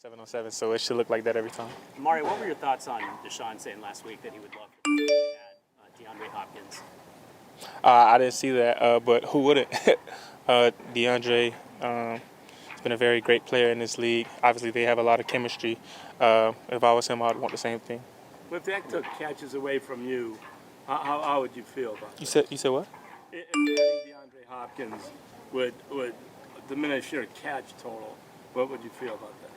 7-on-7, so it should look like that every time. Amari, what were your thoughts on Deshaun saying last week that he would love to add DeAndre Hopkins? I didn't see that, but who wouldn't? DeAndre has been a very great player in this league. Obviously, they have a lot of chemistry. If I was him, I would want the same thing. But if that took catches away from you, how would you feel about that? You said what? If adding DeAndre Hopkins would diminish your catch total, what would you feel about that?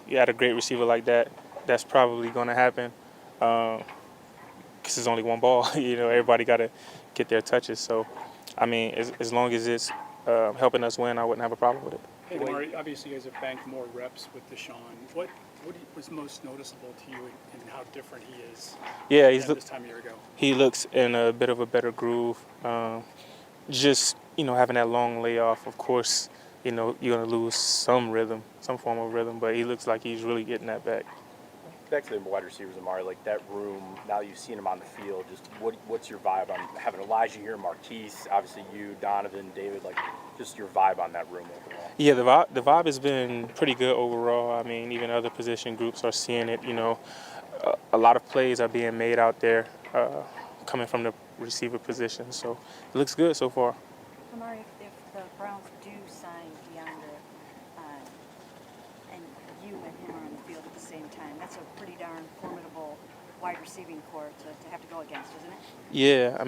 You had a great receiver like that. That's probably going to happen because it's only one ball. Everybody got to get their touches. So, as long as it's helping us win, I wouldn't have a problem with it. Hey, Amari, obviously you guys have banked more reps with Deshaun. What was most noticeable to you in how different he is than this time a year ago? He looks in a bit of a better groove. Just having that long layoff, of course, you're going to lose some form of rhythm, but he looks like he's really getting that back. Back to the wide receivers, Amari, like that room, now you've seen him on the field, just what's your vibe on having Elijah here, Marquise, obviously you, Donovan, David, like just your vibe on that room overall? Yeah, the vibe has been pretty good overall. Even other position groups are seeing it. A lot of plays are being made out there coming from the receiver position, so it looks good so far. Amari, if the Browns do sign DeAndre and you and him are on the field at the same time, that's a pretty darn formidable wide receiving core to have to go against, isn't it? Yeah,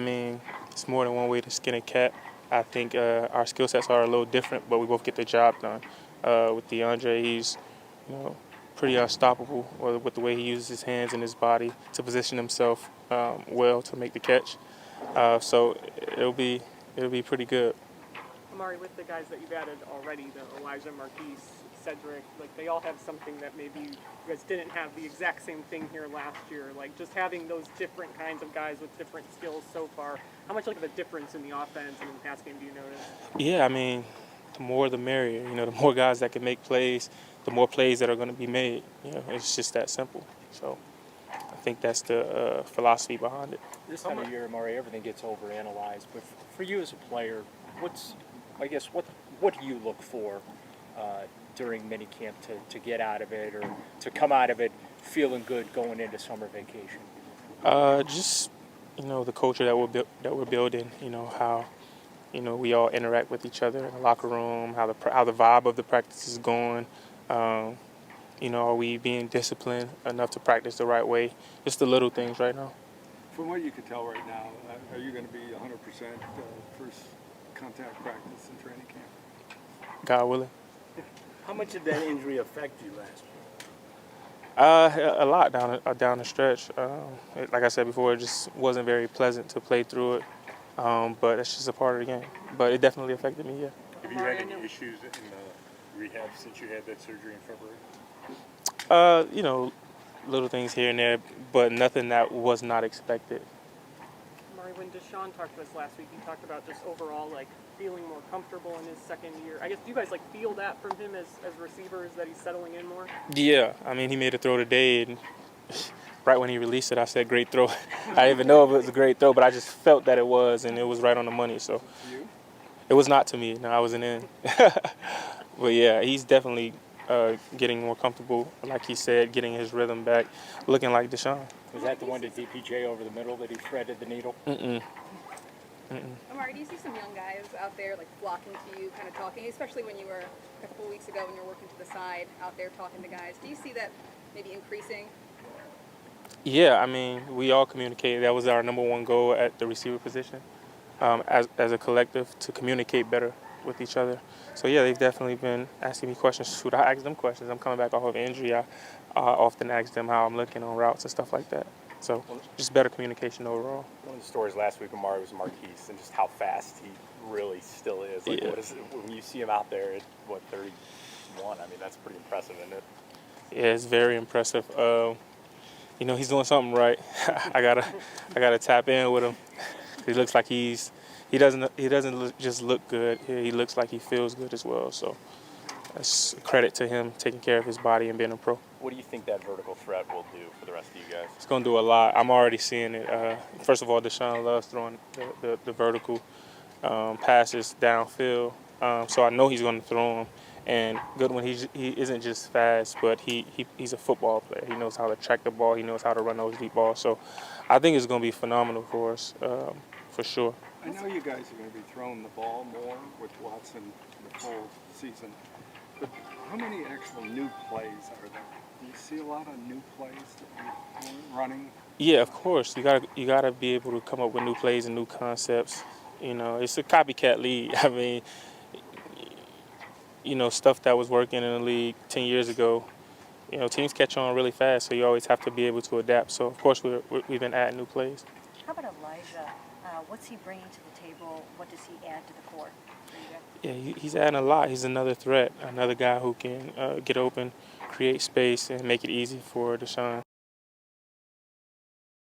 it's more than one way to skin a cat. I think our skill sets are a little different, but we both get the job done. With DeAndre, he's pretty unstoppable with the way he uses his hands and his body to position himself well to make the catch. So it'll be pretty good. Amari, with the guys that you've added already, the Elijah, Marquise, Cedric, like they all have something that maybe you guys didn't have the exact same thing here last year. Like just having those different kinds of guys with different skills so far, how much of a difference in the offense and in the pass game do you notice? Yeah, the more the merrier. The more guys that can make plays, the more plays that are going to be made. It's just that simple. So I think that's the philosophy behind it. This time of year, Amari, everything gets overanalyzed. But for you as a player, what do you look for during minicamp to get out of it or to come out of it feeling good going into summer vacation? Just the culture that we're building. How we all interact with each other in the locker room. How the vibe of the practice is going. Are we being disciplined enough to practice the right way? Just the little things right now. From what you can tell right now, are you going to be 100% first contact practice and training camp? God willing. How much did that injury affect you last year? A lot down the stretch. Like I said before, it just wasn't very pleasant to play through it. But it's just a part of the game. But it definitely affected me, yeah. Have you had any issues in the rehab since you had that surgery in February? Little things here and there, but nothing that was not expected. Amari, when Deshaun talked to us last week, he talked about just overall like feeling more comfortable in his second year. I guess do you guys feel that from him as receivers that he's settling in more? Yeah, he made a throw today, and right when he released it, I said, "Great throw." I didn't even know if it was a great throw, but I just felt that it was, and it was right on the money. So it was not to me. No, I wasn't in. But yeah, he's definitely getting more comfortable, like he said, getting his rhythm back, looking like Deshaun. Was that the one to DPJ over the middle that he threaded the needle? Amari, do you see some young guys out there flocking to you, kind of talking, especially when you were a couple of weeks ago when you were working to the side out there talking to guys? Do you see that maybe increasing? Yeah, we all communicated. That was our number one goal at the receiver position, as a collective, to communicate better with each other. So yeah, they've definitely been asking me questions. Shoot, I ask them questions. I'm coming back off of injury. I often ask them how I'm looking on routes and stuff like that. So just better communication overall. One of the stories last week, Amari, was Marquise and just how fast he really still is. What is it, when you see him out there at 31? That's pretty impressive, isn't it? Yeah, it's very impressive. He's doing something right. I gotta tap in with him. He looks like he doesn't just look good. He looks like he feels good as well. So that's credit to him taking care of his body and being a pro. What do you think that vertical threat will do for the rest of you guys? It's going to do a lot. I'm already seeing it. First of all, Deshaun loves throwing the vertical passes downfield. So I know he's going to throw them. And Goodwin, he isn't just fast, but he's a football player. He knows how to track the ball. He knows how to run those deep balls. So I think it's going to be phenomenal for us, for sure. I know you guys are going to be throwing the ball more with Watson the full season, but how many actual new plays are there? Do you see a lot of new plays that you're running? Yeah, of course. You gotta be able to come up with new plays and new concepts. You know, it's a copycat league. I mean, stuff that was working in the league 10 years ago. Teams catch on really fast, so you always have to be able to adapt. So of course we've been adding new plays. How about Elijah? What's he bringing to the table? What does he add to the court? Yeah, he's adding a lot. He's another threat, another guy who can get open, create space, and make it easy for Deshaun.